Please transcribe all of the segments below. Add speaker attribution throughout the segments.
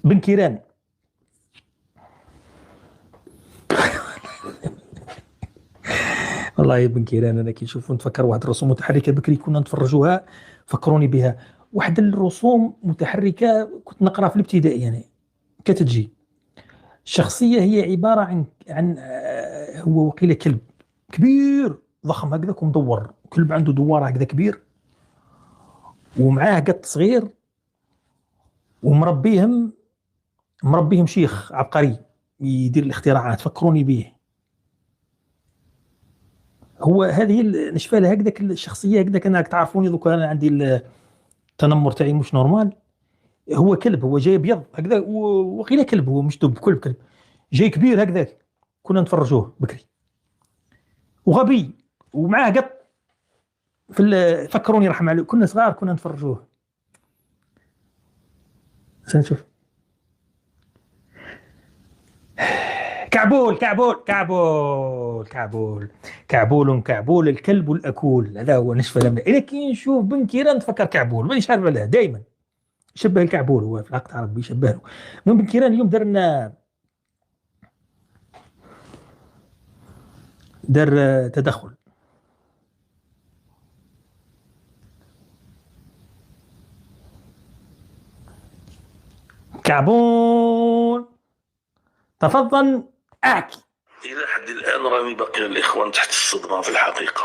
Speaker 1: بن كيران. والله يا بن كيران انا كي نشوف نتفكر واحد الرسوم متحركه بكري كنا نتفرجوها، فكروني بها. واحد الرسوم متحركه كنت نقرا في الابتدائي يعني، كتجي الشخصيه هي عباره عن هو وقيله كلب كبير ضخم هكذاك ومدور، كلب عنده دواره هكذا كبير، ومعاه قط صغير، ومربيهم مربيهم شيخ عبقري يدير الاختراعات، فكروني به. هو هذه نشفى لها هكذاك الشخصيه هكذاك، انا تعرفوني دوكا انا عندي التنمر تاعي مش نورمال. هو كلب، هو جاي ابيض هكذا وقيل كلب، هو مش دب، كلب جاي كبير هكذاك. كنا نتفرجوه بكري وغبي ومعاه قط فكروني رحم عليكم، كنا صغار كنا نتفرجوه. سنشوف كعبول كعبول كعبول كعبول كعبول كعبول الكلب الأكول، هذا هو نشفى لمنا. إذا كي نشوف بن كيران نتفكر كعبول، مانيش عارف له دائما شبه الكعبول، هو في العقد العربي يشبهه. من بن كيران اليوم دار لنا، دار تدخل. كعبول تفضل احكي.
Speaker 2: إلى حد الآن راني باقي الإخوان تحت الصدمة في الحقيقة،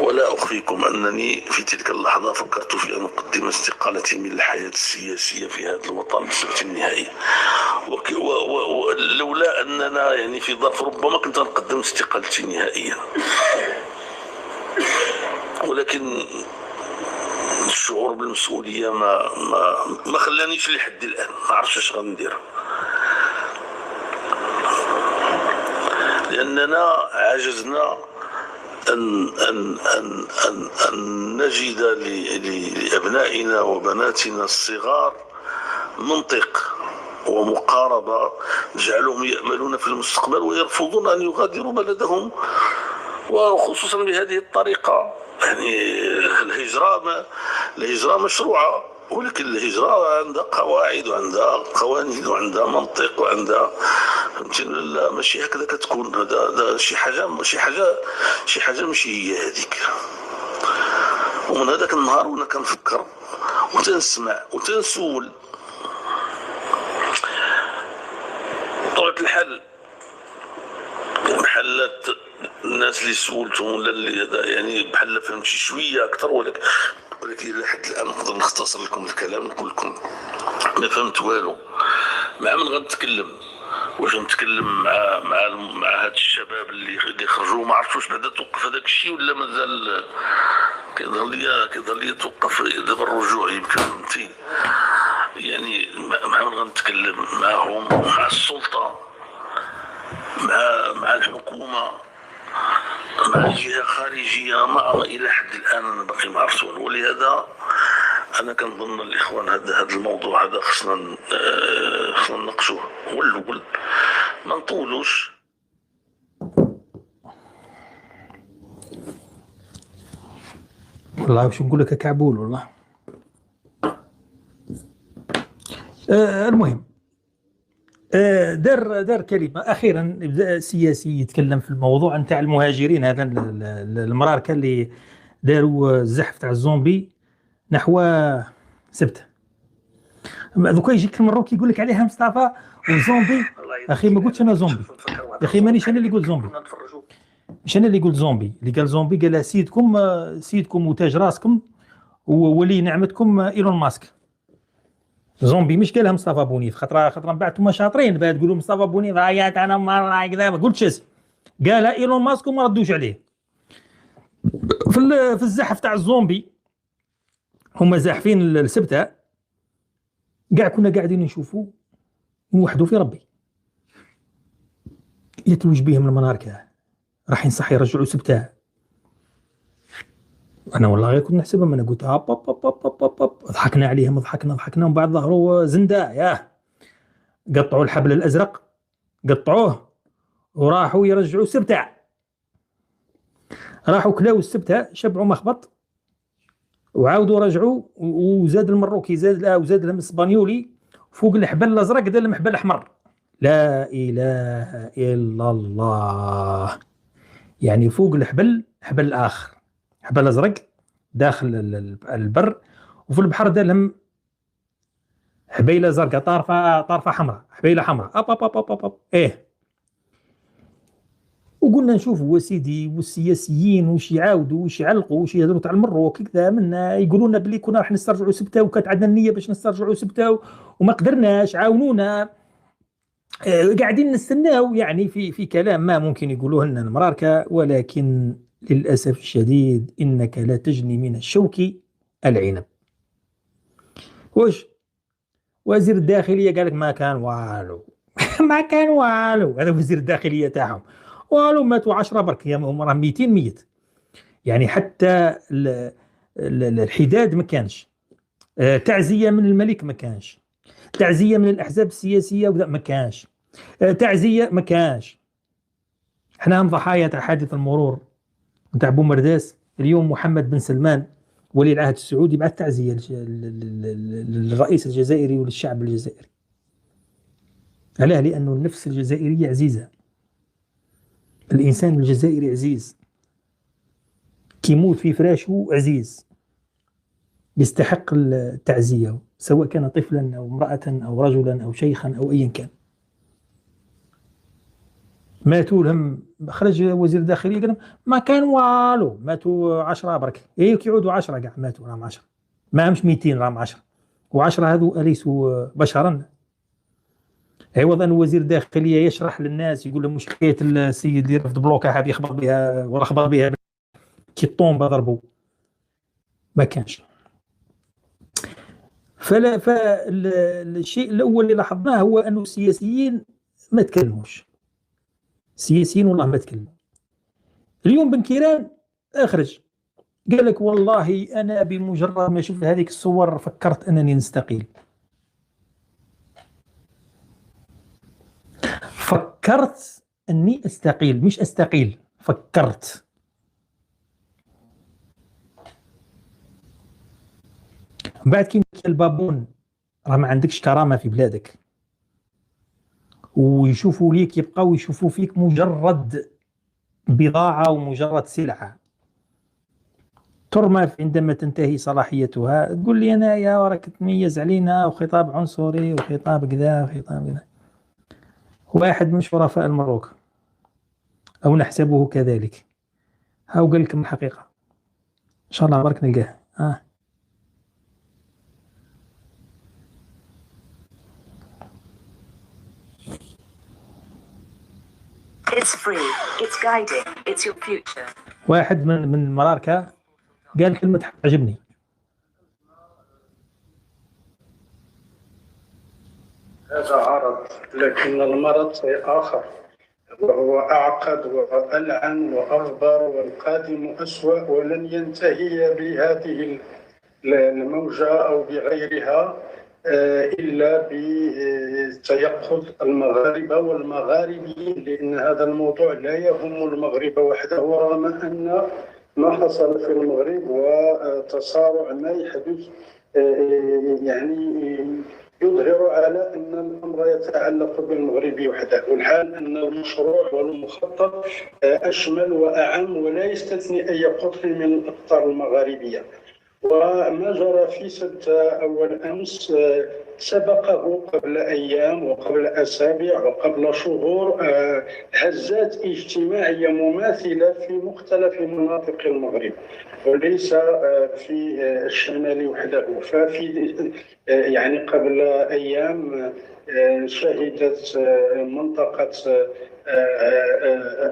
Speaker 2: ولا أخفيكم أنني في تلك اللحظة فكرت في أن أقدم استقالتي من الحياة السياسية في هذا الوطن بصفة النهائية، ولولا أننا يعني في ظرف ربما كنت نقدم استقالتي نهائيا، ولكن الشعور بالمسؤولية ما خلانيش لحد الآن، ما عرفتش اش غندير، لأننا عجزنا أن نجد لأبنائنا وبناتنا الصغار منطق ومقاربة تجعلهم يأملون في المستقبل ويرفضون أن يغادروا بلدهم، وخصوصا بهذه الطريقة. يعني الهجرة مشروعة، ولكن الهجرة عندها قواعد وعندها قوانين وعندها منطق وعندها ماشي هكذا كتكون. هذا شي حاجة ماشي هي هذيك. ومن هذاك النهار وانا كنفكر وتنسمع وتنسول بطبيعة الحال بحال الناس اللي سولتهم ولا اللي يعني بحال فهمت شويه اكثر، ولكن لحد الان نقدر نختصر لكم الكلام نقول لكم ما فهمت والو. مع من غنتكلم؟ واش نتكلم مع هاد الشباب اللي خرجوا ما عرفتوش بعدا توقف هذاك الشيء ولا مازال كيظهر لي توقف دابا الرجوع يمكن، فهمتي؟ يعني مع من غنتكلم؟ معهم، مع السلطه، مع الحكومه، مع جهه خارجيه، ما الى حد الان انا باقي ما عرفتون. ولهذا انا كنظن الاخوان هذا الموضوع هذا خصنا نناقشوه والاول ما نطولوش.
Speaker 1: والله واش نقول لك كعبول والله. المهم دار كلمه اخيرا، بدا سياسي يتكلم في الموضوع نتاع المهاجرين. هذا المراركه اللي داروا الزحف تاع الزومبي نحو سبته، دوكا يجيك المروكي يقول لك عليها مصطفى وزومبي. اخي ما قلتش انا زومبي يا اخي، مانيش انا اللي قلت زومبي، مش انا اللي قلت زومبي. اللي قال زومبي قال سيدكم وتاج راسكم وولي نعمتكم ايلون ماسك. زومبي مش قالها مصطفى بونيف، خاطر من بعد انتم شاطرين بعد تقولوا مصطفى بونيف عيات انا مره كذا، ما قلتش قالها ايلون ماسك وما ردوش عليه. في الزحف تاع الزومبي هما زاحفين السبته، كاع كنا قاعدين نشوفوا وحدوا في ربي يتلوج بهم المناركه راح صح يرجعوا سبته. انا والله غير كنت نحسبهم، انا قلت هاب هاب هاب هاب هاب هاب. ضحكنا عليهم ضحكنا ومن بعد ظهروا زندا ياه، قطعوا الحبل الازرق قطعوه وراحوا يرجعوا سبتع. راحوا كلاو السبتة شبعوا مخبط وعاودوا رجعوا، وزاد المروكي زاد لهم الاسبانيولي فوق الحبل الازرق دار المحبل الاحمر. لا اله الا الله. يعني فوق الحبل الاخر، حبل ازرق داخل البر، وفي البحر دار لهم حبيله زرقاء طارفه حمراء، حبيله حمراء أب أب أب أب أب أب. ايه. وقلنا نشوف هو سيدي والسياسيين وش يعاودوا وش يعلقوا وش يهضروا تاع المروك كذا، منا يقولوا لنا بلي كنا راح نسترجعوا سبته، وكانت عندنا النيه باش نسترجعوا سبته وما قدرناش، عاونونا. قاعدين نستناو يعني في كلام ما ممكن يقولوه لنا المراركه، ولكن للاسف الشديد انك لا تجني من الشوك العنب. وش وزير الداخليه قال لك ما كان والو ما كان والو. هذا وزير الداخليه تاعهم والو، ماتوا 10 برك، هم راه 200 ميت. يعني حتى الحداد ما كانش، تعزيه من الملك ما كانش، تعزيه من الاحزاب السياسيه ما كانش، تعزيه ما كانش. احنا هم ضحايا تاع حادث المرور نتاع بومرداس. اليوم محمد بن سلمان ولي العهد السعودي بعث تعزيه للرئيس الجزائري وللشعب الجزائري. علاه؟ لانه النفس الجزائريه عزيزه، الانسان الجزائري عزيز، كيموت في فراشه عزيز، يستحق التعزيه، سواء كان طفلا او امراه او رجلا او شيخا او ايا كان. ماتوا لهم، خرج وزير الداخليه قال ما كان والو، ماتوا 10 برك. ايه كيعودوا 10 كاع ماتوا، راهم 10، ما همش 200، راهم 10. و10 هذو اليسوا بشرا؟ عوض ان وزير الداخليه يشرح للناس، يقول لهم مش حكايه السيد اللي رفض بلوكه هذه يخبط بها ولا خبط بها كي الطومبه ضربوا، ما كانش. فالشيء الاول اللي لاحظناه هو انه السياسيين ما تكلموش، السياسيين والله ما تكلموا. اليوم بن كيران اخرج قال لك والله انا بمجرد ما شفت هذيك الصور فكرت انني نستقيل. فكرت اني استقيل، مش استقيل، فكرت. بعد كي البابون راه ما عندكش كرامه في بلادك، ويشوفوا ليك، يبقاو يشوفوا فيك مجرد بضاعه ومجرد سلعه ترمى عندما تنتهي صلاحيتها. تقول لي انا يا راك تميز علينا وخطاب عنصري وخطاب كذا وخطاب كذا. واحد من شرفاء المروك او نحسبه كذلك، هاو قال لكم الحقيقه ان شاء الله برك نلقاه.
Speaker 3: It's free, it's guiding, it's your future.
Speaker 1: واحد من المراركه قال كلمه عجبني.
Speaker 4: هذا عرض، لكن المرض شيء آخر، وهو أعقد وألعن وأغبر، والقادم أسوأ، ولن ينتهي بهذه الموجة أو بغيرها إلا بتيقظ المغاربة والمغاربيين، لأن هذا الموضوع لا يهم المغرب وحده، رغم أن ما حصل في المغرب وتصارع ما يحدث يعني يظهر على أن الأمر يتعلق بالمغرب وحده، والحال أن المشروع والمخطط أشمل وأعم ولا يستثني أي قطر من الأقطار المغاربية. وما جرى في سبتة أول أمس سبقه قبل أيام وقبل أسابيع وقبل شهور هزات اجتماعية مماثلة في مختلف مناطق المغرب، وليس في الشمال وحده. ففي يعني قبل أيام شهدت منطقة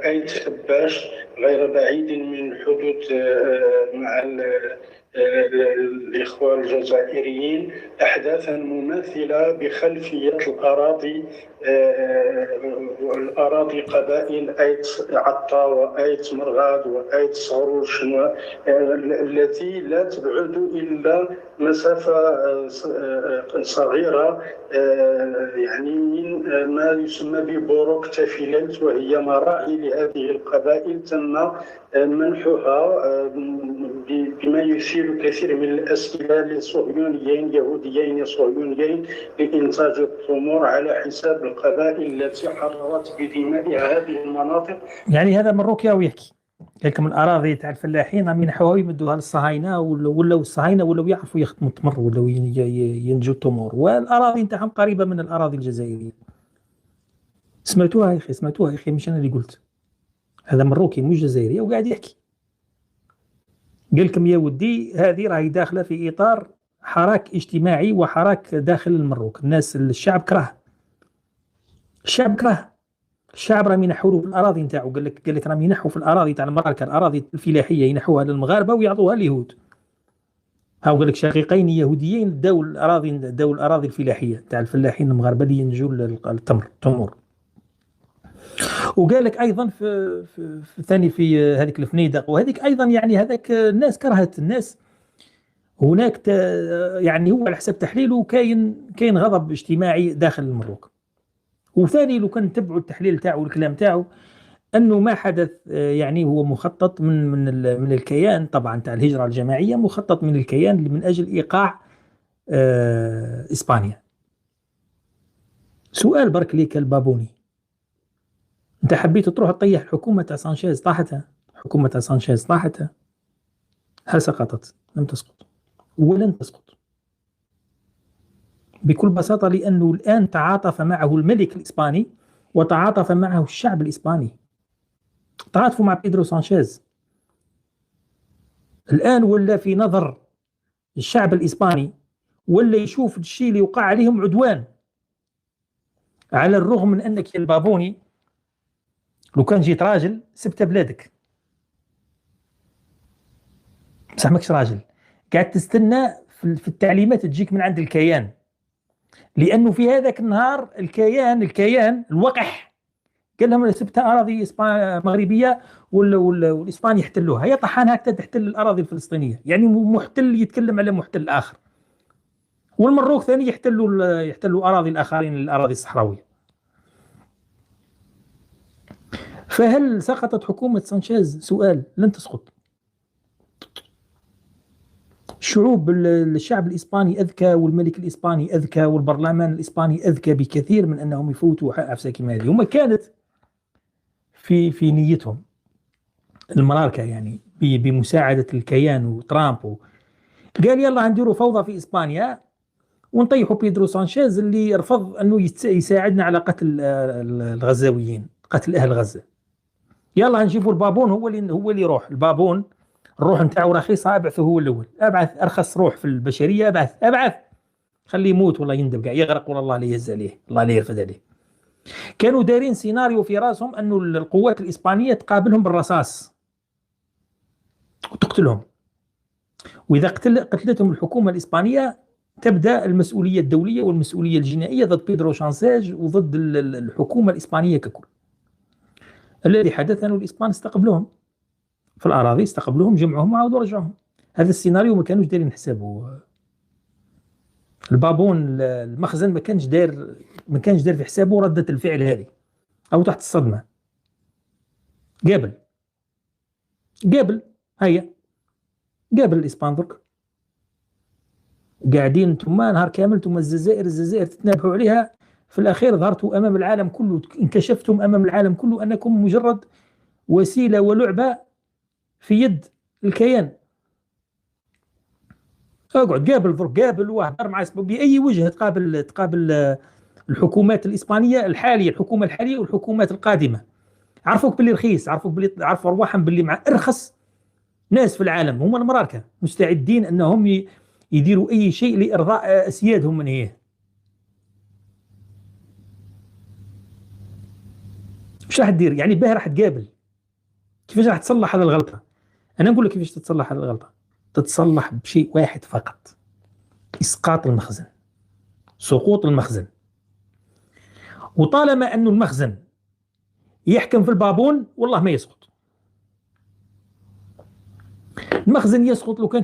Speaker 4: أيت خباش غير بعيد من حدود مع الإخوة الجزائريين أحداثا مماثلة بخلفية الأراضي قبائل أيت عطا وأيت مرغاد وأيت صاروش، التي لا تبعد إلا مسافة صغيرة يعني من ما يسمى ببوروك تافيلات، وهي مراعي لهذه القبائل تم منحها بما يثير الكثير من الأسئلة لصهيونيين يهوديين صهيونيين لإنتاج التمور على حساب القبائل التي حررت بدمائها هذه المناطق.
Speaker 1: يعني هذا مروكي يحكي قال لكم الأراضي تاع الفلاحين عم ينحوها يمدوها للصهاينة، ولاو الصهاينة ولاو يعرفوا يخدموا التمر ولاو ينتجوا التمور، والأراضي نتاعهم قريبة من الأراضي الجزائرية. سمعتوها يا أخي مش أنا اللي قلت، هذا مروكي مش جزائري وقاعد يحكي. قال لكم يا ودي هذه راهي داخلة في إطار حراك اجتماعي وحراك داخل المروك. الناس الشعب كره، الشعب راهم ينحوا في الأراضي نتاعو. قال لك راهم ينحوا في الأراضي تاع المراكة، الأراضي الفلاحية ينحوها للمغاربة ويعطوها اليهود. هاو قال لك شقيقين يهوديين داو الأراضي الفلاحية تاع الفلاحين المغاربة اللي ينتجوا التمور. وقال لك ايضا في ثاني في هذيك الفنيدق وهذيك ايضا، يعني هذاك الناس كرهت الناس هناك يعني هو على حسب تحليله كاين غضب اجتماعي داخل المروك. وثاني لو كان تبعوا التحليل تاعو والكلام تاعو انه ما حدث يعني هو مخطط من الكيان طبعا تاع الهجرة الجماعية، مخطط من الكيان من اجل ايقاع اسبانيا. سؤال برك ليك البابوني، انت حبيت تروح تطيح الحكومة تاع سانشيز طاحتها، هل سقطت؟ لم تسقط ولن تسقط بكل بساطة، لأنه الآن تعاطف معه الملك الإسباني وتعاطف معه الشعب الإسباني. تعاطفوا مع بيدرو سانشيز الآن، ولا في نظر الشعب الإسباني ولا يشوف الشيء اللي يوقع عليهم عدوان. على الرغم من أنك يا البابوني لو كان جيت راجل سبت بلادك، بصح ماكش راجل، قاعد تستنى في التعليمات تجيك من عند الكيان، لأنه في هذاك النهار الكيان الوقح قال لهم سبت أراضي مغربية والإسباني يحتلوها، هي طحان هكذا تحتل الأراضي الفلسطينية، يعني محتل يتكلم على محتل آخر. والمروك ثاني يحتلوا أراضي الآخرين، الأراضي الصحراوية. فهل سقطت حكومة سانشيز؟ سؤال. لن تسقط. الشعب الإسباني أذكى، والملك الإسباني أذكى، والبرلمان الإسباني أذكى بكثير من أنهم يفوتوا عفسة كما هذه. وما كانت في نيتهم المراركة يعني بمساعدة الكيان وترامب قال يلا نديروا فوضى في إسبانيا ونطيحوا بيدرو سانشيز اللي رفض أنه يساعدنا على قتل الغزاويين، قتل أهل غزة. يلا نجيبوا البابون هو اللي يروح. البابون الروح نتاعو رخيصة، ابعثه هو الأول، ابعث أرخص روح في البشرية، ابعث خليه يموت والله يندب قاع يغرق والله لا يهز عليه، الله لا يرفد عليه. كانوا دايرين سيناريو في راسهم أنه القوات الإسبانية تقابلهم بالرصاص وتقتلهم، وإذا قتلتهم الحكومة الإسبانية تبدأ المسؤولية الدولية والمسؤولية الجنائية ضد بيدرو سانشيز وضد الحكومة الإسبانية ككل. الذي حدث أنه الإسبان استقبلوهم في الأراضي، استقبلوهم جمعهم وعاودوا رجعهم. هذا السيناريو ما كانوش دايرين حسابه. البابون المخزن ما كانش داير في حسابه ردة الفعل هذه أو تحت الصدمة. قابل الإسبان درك قاعدين انتم نهار كامل، ثم الجزائر تتنابحوا عليها، في الأخير ظهرتوا أمام العالم كله، انكشفتم أمام العالم كله أنكم مجرد وسيلة ولعبة في يد الكيان. اقعد قابل واهدر مع بأي وجه تقابل الحكومات الإسبانية الحالية، الحكومة الحالية والحكومات القادمة. عرفوك باللي رخيص، عرفوا أرواحهم باللي مع أرخص ناس في العالم هم المراركة، مستعدين أنهم يديروا أي شيء لإرضاء أسيادهم من هي. مش راح تدير يعني باه راح تقابل. كيفاش راح تصلح هذه الغلطة؟ أنا نقول لك كيفاش تتصلح هذه الغلطة. تتصلح بشيء واحد فقط: إسقاط المخزن، سقوط المخزن. وطالما أنه المخزن يحكم في البابون والله ما يسقط. المخزن يسقط لو كان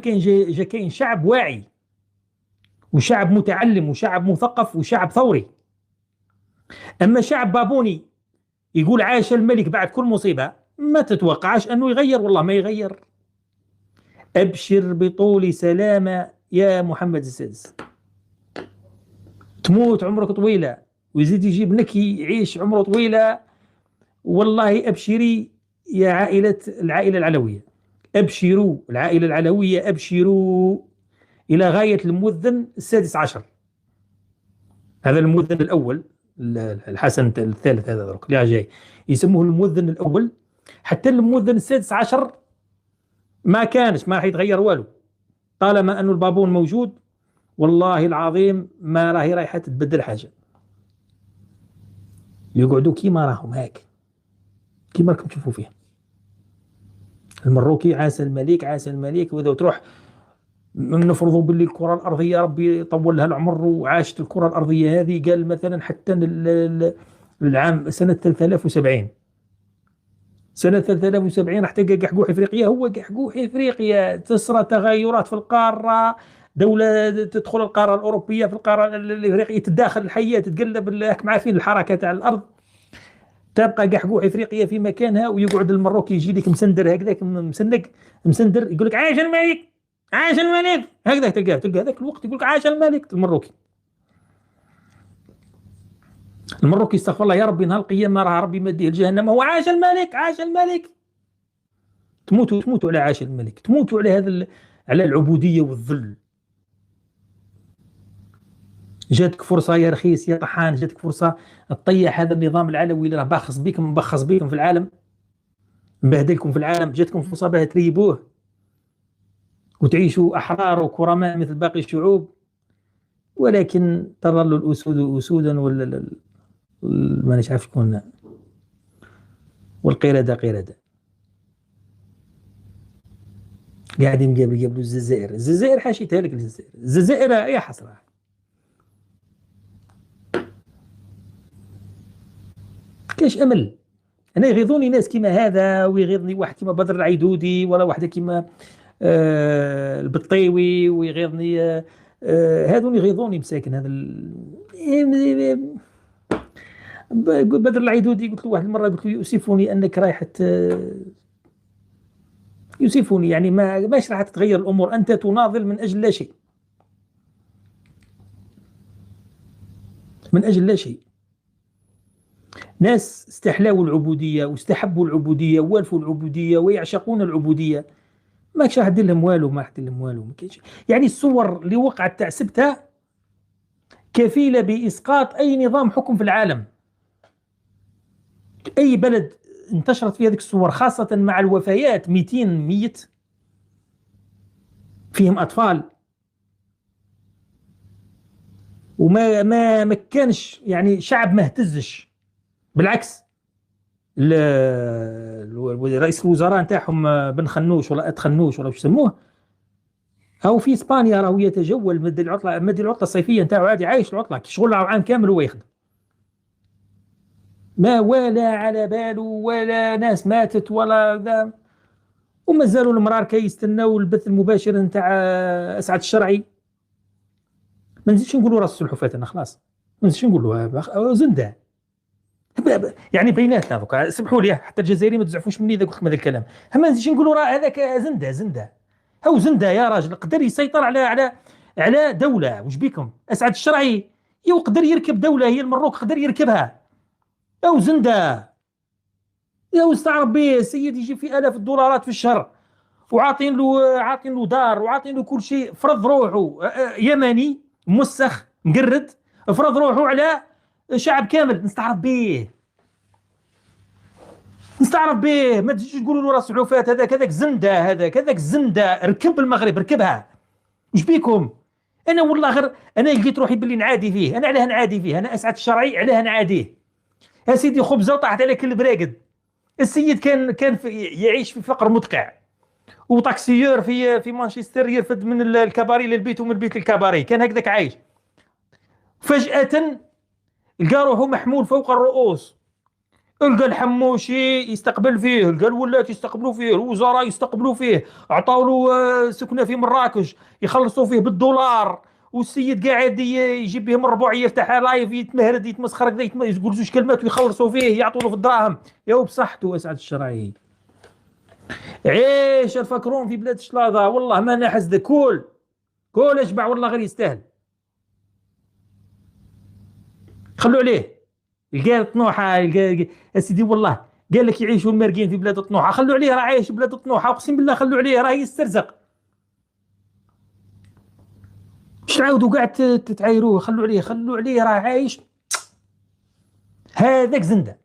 Speaker 1: كاين شعب واعي وشعب متعلم وشعب مثقف وشعب ثوري. أما شعب بابوني يقول عاش الملك بعد كل مصيبة، ما تتوقعش أنه يغير، والله ما يغير. أبشر بطول سلامة يا محمد السادس، تموت عمرك طويلة ويزيد يجيب لك يعيش عمره طويلة. والله أبشري يا العائلة العلوية، أبشروا العائلة العلوية، أبشروا إلى غاية المؤذن السادس عشر. هذا المؤذن الأول، الحسن الثالث هذا ذروك اللي جاي يسموه المؤذن الأول. حتى المؤذن السادس عشر ما راح يتغير والو طالما أنه البابون موجود. والله العظيم ما راهي رايحة تتبدل حاجة، يقعدوا كيما راهم هاك، كيما راكم تشوفوا فيه. المروكي عاش الملك عاش الملك، وإذا تروح نفرضوا باللي الكرة الأرضية ربي يطول لها العمر وعاشت الكرة الأرضية هذه، قال مثلا حتى العام سنة 73 راح تلقى قحقوح إفريقيا هو قحقوح إفريقيا. تصرى تغيرات في القارة، دولة تدخل القارة الأوروبية في القارة الإفريقية، تتداخل الحياة، تتقلب مع فين الحركة تاع الأرض، تبقى قحقوح إفريقيا في مكانها. ويقعد المروكي يجي لك مسندر هكذاك مسندر، يقول لك عاش الملك عاش الملك، هكذا تلقى هذاك الوقت يقول لك عاش الملك. المروكي استغفر الله يا ربي نهار القيامة راه ربي مديه الجهنم، هو عاش الملك عاش الملك. تموتوا على عاش الملك، تموتوا على على العبودية والذل. جاتك فرصة يا رخيص يا طحان، جاتك فرصة تطيح هذا النظام العلوي اللي راه باخص بكم في العالم، مبهدلكم في العالم. جاتكم فرصة باه تريبوه وتعيشوا أحرار وكرماء مثل باقي الشعوب، ولكن تظل الأسود أسودا ما نعرف شكون، والقردة قردة. قاعدين قبلوا الجزائر حاشيتها لك. الجزائر يا حسرة. كاش أمل. أنا يغيظوني ناس كيما هذا، ويغيظني واحد كيما بدر العيدودي، ولا واحدة كيما البطيوي، ويغيظني هذون يغيظوني مساكن. هذا بدر العيدودي قلت له واحد المرة، قلت له يؤسفني أنك رايحة يؤسفني، يعني ماش راح تتغير الأمور، أنت تناضل من أجل لا شيء، من أجل لا شيء. ناس استحلوا العبودية واستحبوا العبودية ووالفوا العبودية ويعشقون العبودية، ما راح دير لهم والو، ما راح دير لهم والو. يعني الصور اللي وقعت تاع سبتها كفيلة بإسقاط أي نظام حكم في العالم. أي بلد انتشرت فيه هذه الصور، خاصة مع الوفيات، 200 ميت فيهم أطفال، وما كانش يعني شعب ما اهتزش، بالعكس. رئيس الوزراء نتاعهم بن خنوش ولا اتخنوش ولا وش يسموه، او في اسبانيا راهو يتجول مد العطله الصيفيه نتاعو، عادي عايش العطله شغل عام كامل هو يخدم، ما ولا على باله، ولا ناس ماتت ولا ذا. وما زالوا المرار كي يستناو البث المباشر نتاع اسعد الشرعي. ما نزيدش نقولوا راس السلحفات، انا خلاص ما نزيدش نقولوا زنده. يعني بيناتنا دوكا سمحوا لي، حتى الجزائريين ما تزعفوش مني اذا قلت لكم هذا الكلام. ما نزيدش نقولوا راه هذاك زنده. هو زنده يا راجل، قدر يسيطر على دوله. وش بيكم اسعد الشرعي يقدر يركب دوله، هي المروك قدر يركبها. او زنده يا استعرب به السيد، يجي في آلاف الدولارات في الشهر، وعاطين له دار، وعاطين له كل شيء. فرض روحه يمني مسخ مقرد، فرض روحه على شعب كامل. نستعرب به. ما تجيش تقولوا له راس سلحفات، هذاك زنده ركب المغرب، ركبها. وش بيكم؟ انا والله غير انا لقيت روحي باللي نعادي فيه. انا علاه نعادي فيه؟ انا اسعد الشرعي علاه نعاديه؟ يا سيدي خبزه وطاحت على كل براقد. السيد كان يعيش في فقر مدقع، وطاكسيور في مانشستر يرفد من الكباري للبيت ومن البيت للكباري، كان هكذاك عايش. فجأة لقى روحه محمول فوق الرؤوس، لقى الحموشي يستقبل فيه، لقى الولات يستقبلوا فيه، الوزراء يستقبلوا فيه، عطاو له سكنه في مراكش يخلصوا فيه بالدولار. والسيد قاعد يجيب بهم الربوع، يفتح لايف يتمهرد يتمسخر كذا، يقول زوج كلمات ويخلصوا فيه، يعطوا له في الدراهم. يا بصحته اسعد الشرعي. عيش الفكرون في بلاد الشلاضه، والله ما نحس كل اشبع، والله غير يستاهل. خلوا عليه، لقى طنوحه، لقى سيدي والله قال لك يعيشوا المارقين في بلاد الطنوحه، خلوا عليه، راه عايش بلاد الطنوحه، اقسم بالله خلوا عليه، راه يسترزق. مش تعاودوا قاعد تتعايروه، خلوا عليه راه عايش. هذاك زنده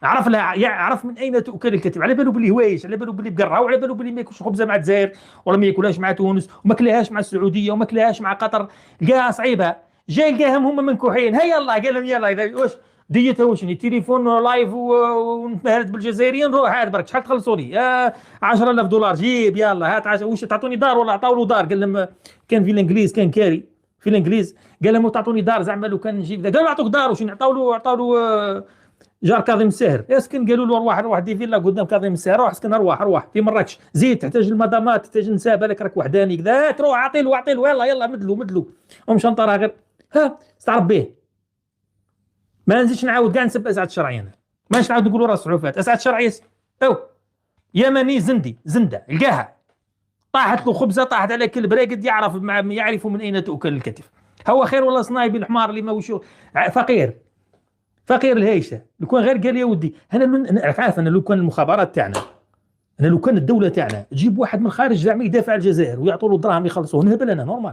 Speaker 1: عرف، لا يعرف من اين تؤكل الكتف، على بالو بلي هوايش، على بالو بلي بقرعه، وعلى بالو بلي ما ياكلش خبزه مع الجزائر، ولا ما ياكلهاش مع تونس، وما كلاهاش مع السعوديه، وما كلاهاش مع قطر، لقاها صعيبه. جاي لقاهم هما منكوحين، هيا الله قال لهم يلا واش ديتها وشني تليفون لايف ونتمهلت بالجزائريين، روح هات برك شحال تخلصوا لي؟ 10,000 دولار جيب يلا هات. واش تعطوني دار ولا عطاو له دار؟ قال لهم كان في الانجليز، كان كاري في الانجليز، قال لهم تعطوني دار زعما لو كان نجيب، قالوا عطوك دار وش عطاو له جار كاظم الساهر، اسكن قالوا له روح دي فيلا قدام كاظم الساهر، روح اسكن، روح في مراكش، زيد تحتاج المدامات، تحتاج نساء، بالك راك وحداني كذا، تروح اعطي له يلا مدلو ومشنطره غير استعرب به. ما نزيدش نعاود كاع نسب اسعد الشرعي، انا ما نعاود نقولوا راس عفات، اسعد الشرعي او يمني زنده لقاها طاحت له خبزه، طاحت على كل براقد، يعرف من اين تؤكل الكتف. هو خير والله صنايبي الحمار اللي ما وشو فقير الهيشه، لو كان غير قال يا ودي انا عارف، انا لو كان المخابرات تاعنا، انا لو كان الدوله تاعنا تجيب واحد من الخارج زعما يدافع على الجزائر ويعطوا له دراهم يخلصوه، نهبل انا نورمال،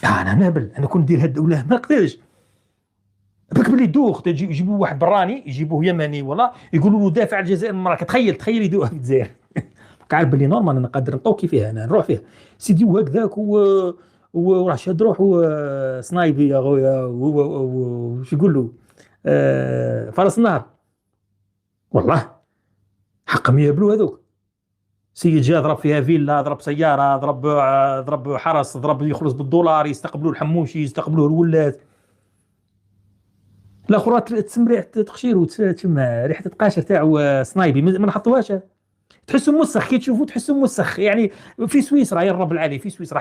Speaker 1: انا نهبل، انا كنت ندير هالدوله ما نقدرش. بك بلي دوخ يجيبوا واحد براني، يجيبوه يمني ولا يقولوا له دافع على الجزائر من تخيل يدوها في الجزائر. عارف بلي نورمال انا قادر نطوكي فيها، انا نروح فيها سيدي وهكذاك وراه شاد روحو سنايبي يا خويا، وش يقول له فرس النهر، والله حقهم يهبلوا هذوك. سيد جا ضرب فيها فيلا، ضرب سياره، ضرب حرس، ضرب يخلص بالدولار، يستقبلوا الحموشي، يستقبلوا الولاد. الاخرى تسم ريحه تقشير وتشم ريحه التقاشر تاعو سنايبي، ما نحطوهاش، تحسوا موسخ كي تشوفوا، تحسوا موسخ يعني. في سويسرا يا رب العالي، في سويسرا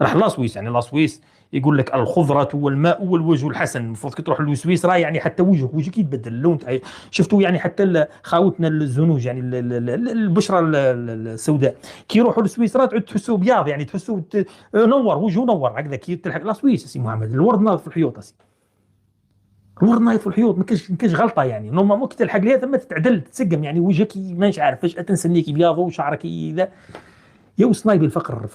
Speaker 1: راح لا سويس يعني لا سويس يقول لك الخضرة والماء والوجه الحسن. المفروض كي تروح لسويسرا يعني حتى وجهك يتبدل اللون شفتوا يعني، حتى خاوتنا الزنوج يعني البشرة السوداء كي يروحوا لسويسرا تعود تحسوا بياض، يعني تحسوا نور وجهه نور هكذا كي تلحق لا سويس. سي محمد الورد ناض في الحيوط، الورد نايض في الحيوط، ما كاينش غلطه يعني. نورمالمون كي تلحق ليها ثم تتعدل تسقم يعني وجهك مانيش عارف فاش تنسنيك بياض وشعرك ذا. يا سنايبي الفقر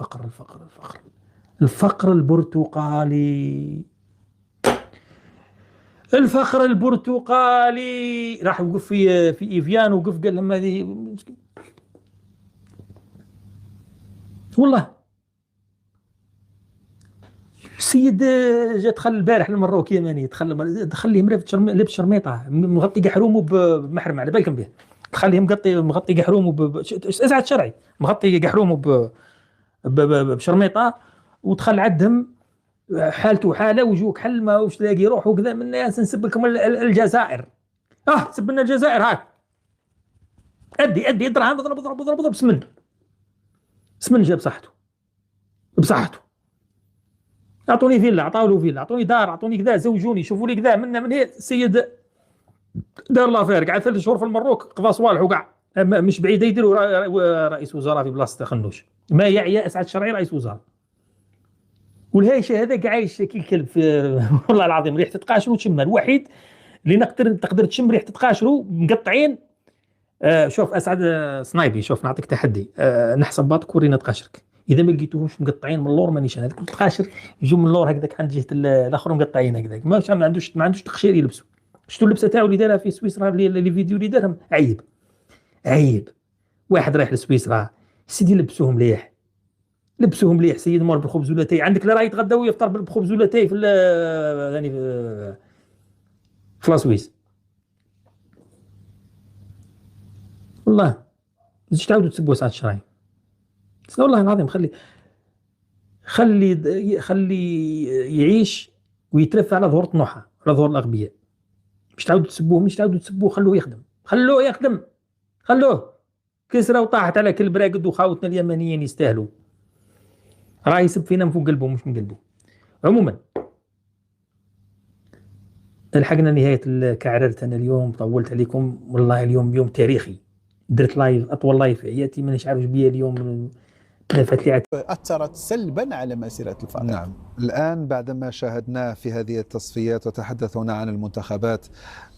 Speaker 1: البرتقالي، راح وقف في ايفيان، وقف قال لهم هذه والله. السيد جا دخل البارح المروك يماني، دخل لي مريض لابس شرميطه مغطي قحرومه بمحرم، على بالكم به، دخل لي مغطي قحرومه اسعد شرعي مغطي قحرومه بشرميطه، ودخل عندهم حالته حاله وجوك حل ما وش تلاقي روح وكذا من الناس. نسب لكم الجزائر، سب لنا الجزائر، هاك ادي دراهم، اضرب سمن جاب بصحته. اعطوني فيلا، عطاو له فيلا، اعطوني دار، اعطوني كذا، زوجوني، شوفوا لي كذا من هي. السيد دار لافير قعد 3 شهور في المروك، قضى صوالح وقع مش بعيد يديروا رئيس وزراء في بلاصه خنوش، ما يعيا اسعد شرعي رئيس وزراء. والهيشه هذا عايش كي الكلب والله العظيم ريحه تقاشرو تشمها، الوحيد اللي تقدر تشم ريحه تقاشرو مقطعين. شوف اسعد سنايبي، شوف نعطيك تحدي، نحسب باطك ورينا تقاشرك، اذا ما لقيتوهمش مقطعين من اللور مانيش انا، هذوك التقاشر يجوا من اللور هكذاك عند جهه الاخر مقطعين هكذاك، ما عندوش تقشير يلبسوا. شفتوا اللبسه تاعو اللي دارها في سويسرا، اللي فيديو اللي دارهم عيب. واحد رايح لسويسرا سيدي لبسوهم مليح سيد، مر بالخبز ولا تاي، عندك لا راه يتغدى ويفطر بالخبز ولا تاي في يعني في لاسويس. والله زيد تعاودوا تسبوا ساعات الشراي، والله العظيم خلي يعيش ويترفع على ظهور طموحه، على ظهور الاغبياء. مش تعاودوا تسبوه، خلوه يخدم، كسرة وطاحت على كل براقد، وخاوتنا اليمنيين يستاهلوا، راه يسب فينا من فوق قلبه مش من قلبه. عموما لحقنا نهاية كعررت أنا اليوم، طولت عليكم والله. اليوم يوم تاريخي، درت لايف اطول لايف في حياتي، مانيش عارف بيا اليوم نفات لي
Speaker 5: أثرت سلبا على مسيرة الفريق.
Speaker 6: نعم. الآن بعدما شاهدناه في هذه التصفيات وتحدثنا عن المنتخبات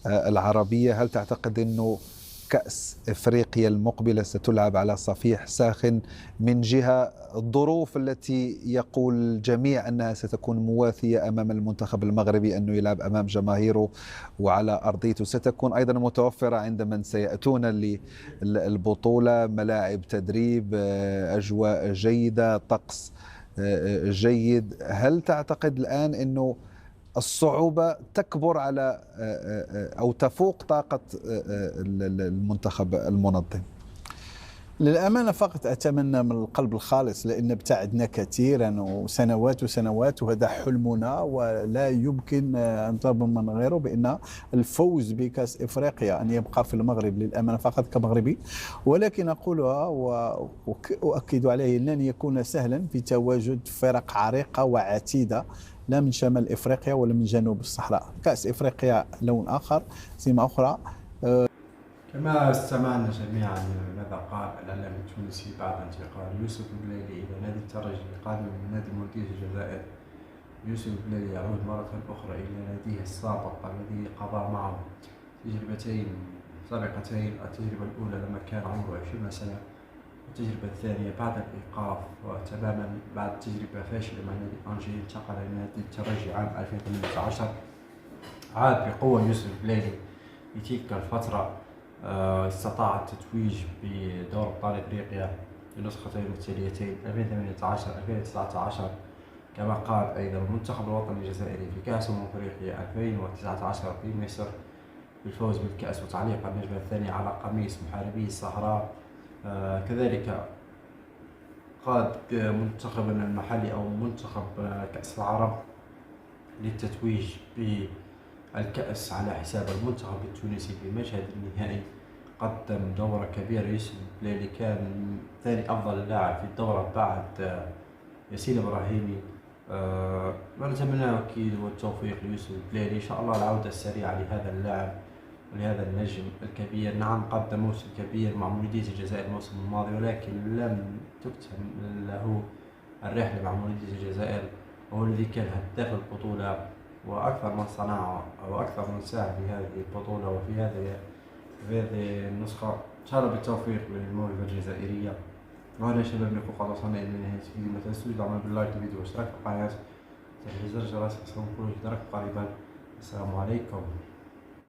Speaker 6: العربية، هل تعتقد أنه كأس إفريقيا المقبلة ستلعب على صفيح ساخن من جهة الظروف التي يقول الجميع أنها ستكون مواثية أمام المنتخب المغربي، أنه يلعب أمام جماهيره وعلى أرضيته، ستكون أيضا متوفرة عند من سيأتون للبطولة، ملاعب تدريب، أجواء جيدة، طقس جيد. هل تعتقد الآن أنه الصعوبة تكبر على أو تفوق طاقة المنتخب المنظم؟
Speaker 5: للأمانة فقط أتمنى من القلب الخالص، لأن ابتعدنا كثيرا وسنوات وسنوات، وهذا حلمنا ولا يمكن أن نطلب من غيره، بأن الفوز بكأس إفريقيا أن يبقى في المغرب للأمانة فقط كمغربي. ولكن أقولها وأؤكد عليه، لن يكون سهلا في تواجد فرق عريقة وعتيدة، لا من شمال إفريقيا ولا من جنوب الصحراء. كأس إفريقيا لون آخر، سمة أخرى.
Speaker 7: كما استمعنا جميعا ماذا قال الإعلام التونسي بعد انتقال يوسف البليلي إلى نادي الترجي قادم من نادي مولودية الجزائر. يوسف البليلي يعود مرة أخرى إلى ناديه السابق الذي قضى معه تجربتين سابقتين، التجربة الأولى لما كان عمره 20 سنة، والتجربة الثانية بعد الإيقاف وتماما بعد تجربة فاشلة مع نادي أنجي، انتقل إلى نادي الترجي عام 2018. عاد بقوة يوسف البليلي في تلك الفترة، استطاع التتويج بدور أبطال إفريقيا لنسختين متتاليتين 2018-2019، كما قاد أيضا المنتخب الوطني الجزائري في كأس أفريقيا 2019 في مصر بالفوز بالكأس وتعليق النجمة الثانية على قميص محاربي الصحراء. كذلك قاد منتخبنا المحلي أو منتخب كأس العرب للتتويج بالكأس على حساب المنتخب التونسي في المشهد النهائي. قدم دورة كبيرة يوسف البليلي، كان ثاني أفضل لاعب في الدورة بعد ياسين إبراهيمي. ونتمنى أكيد والتوفيق ليوسف البليلي، إن شاء الله العودة السريعة لهذا اللاعب ولهذا النجم الكبير. نعم قدم موسم كبير مع مولودية الجزائر الموسم الماضي، ولكن لم تكتم له الرحلة مع مولودية الجزائر، وهو الذي كان هداف البطولة وأكثر من صنع أو أكثر من ساهم في هذه البطولة وفي هذه النسخة. إن شاء الله بالتوفيق للموهبة الجزائرية. وهنا شباب نكون قد وصلنا إلى نهاية الفيديو، ما تنسوش دعمنا باللايك للفيديو واشتراك في القناة وتفعيل زر الجرس عشان نكون نشوفكم قريبا. السلام عليكم.